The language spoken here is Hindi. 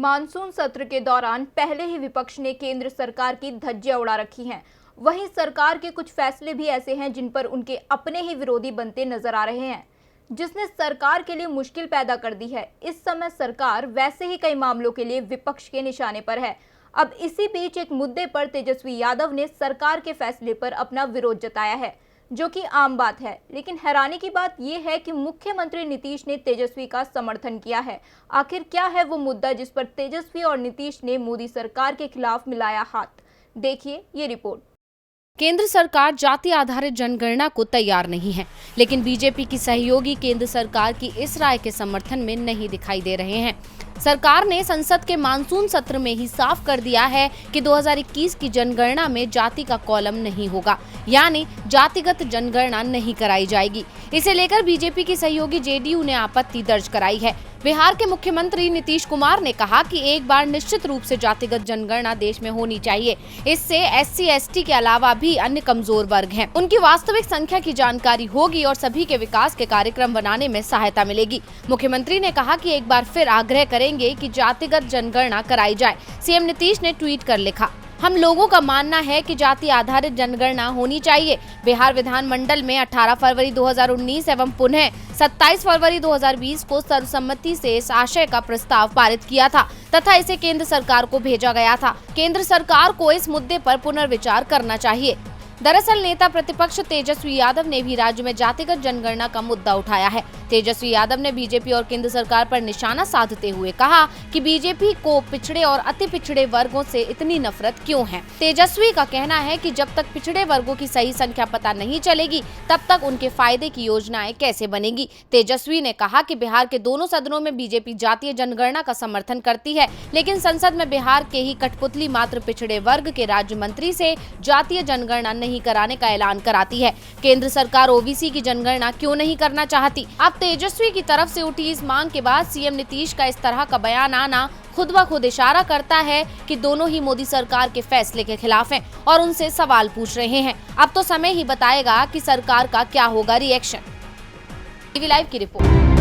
मानसून सत्र के दौरान पहले ही विपक्ष ने केंद्र सरकार की धज्जियां उड़ा रखी हैं। वहीं सरकार के कुछ फैसले भी ऐसे हैं जिन पर उनके अपने ही विरोधी बनते नजर आ रहे हैं, जिसने सरकार के लिए मुश्किल पैदा कर दी है। इस समय सरकार वैसे ही कई मामलों के लिए विपक्ष के निशाने पर है। अब इसी बीच एक मुद्दे पर तेजस्वी यादव ने सरकार के फैसले पर अपना विरोध जताया है, जो कि आम बात है। लेकिन हैरानी की बात यह है कि मुख्यमंत्री नीतीश ने तेजस्वी का समर्थन किया है। आखिर क्या है वो मुद्दा जिस पर तेजस्वी और नीतीश ने मोदी सरकार के खिलाफ मिलाया हाथ? देखिए ये रिपोर्ट। केंद्र सरकार जाति आधारित जनगणना को तैयार नहीं है, लेकिन बीजेपी की सहयोगी केंद्र सरकार की इस राय के समर्थन में नहीं दिखाई दे रहे हैं। सरकार ने संसद के मानसून सत्र में ही साफ कर दिया है कि 2021 की जनगणना में जाति का कॉलम नहीं होगा, यानी जातिगत जनगणना नहीं कराई जाएगी। इसे लेकर बीजेपी की सहयोगी जेडीयू ने आपत्ति दर्ज कराई है। बिहार के मुख्यमंत्री नीतीश कुमार ने कहा कि एक बार निश्चित रूप से जातिगत जनगणना देश में होनी चाहिए। इससे SC ST के अलावा भी अन्य कमजोर वर्ग हैं, उनकी वास्तविक संख्या की जानकारी होगी और सभी के विकास के कार्यक्रम बनाने में सहायता मिलेगी। मुख्यमंत्री ने कहा कि एक बार फिर आग्रह करेंगे कि जातिगत जनगणना कराई जाए। सीएम नीतीश ने ट्वीट कर लिखा, हम लोगों का मानना है कि जाति आधारित जनगणना होनी चाहिए। बिहार विधानमंडल में 18 फरवरी 2019 एवं पुनः 27 फरवरी 2020 को सर्वसम्मति से इस आशय का प्रस्ताव पारित किया था तथा इसे केंद्र सरकार को भेजा गया था। केंद्र सरकार को इस मुद्दे पर पुनर्विचार करना चाहिए। दरअसल नेता प्रतिपक्ष तेजस्वी यादव ने भी राज्य में जातिगत जनगणना का मुद्दा उठाया है। तेजस्वी यादव ने बीजेपी और केंद्र सरकार पर निशाना साधते हुए कहा कि बीजेपी को पिछड़े और अति पिछड़े वर्गों से इतनी नफरत क्यों है। तेजस्वी का कहना है कि जब तक पिछड़े वर्गों की सही संख्या पता नहीं चलेगी, तब तक उनके फायदे की योजनाएं कैसे बनेगी। तेजस्वी ने कहा कि बिहार के दोनों सदनों में बीजेपी जातीय जनगणना का समर्थन करती है, लेकिन संसद में बिहार के ही कठपुतली मात्र पिछड़े वर्ग के राज्य मंत्री से जातीय जनगणना नहीं कराने का ऐलान कराती है। केंद्र सरकार OBC की जनगणना क्यों नहीं करना चाहती? अब तेजस्वी की तरफ से उठी इस मांग के बाद सीएम नीतीश का इस तरह का बयान आना खुद ब खुद इशारा करता है कि दोनों ही मोदी सरकार के फैसले के खिलाफ हैं और उनसे सवाल पूछ रहे हैं। अब तो समय ही बताएगा कि सरकार का क्या होगा रिएक्शन। टीवी लाइव की रिपोर्ट।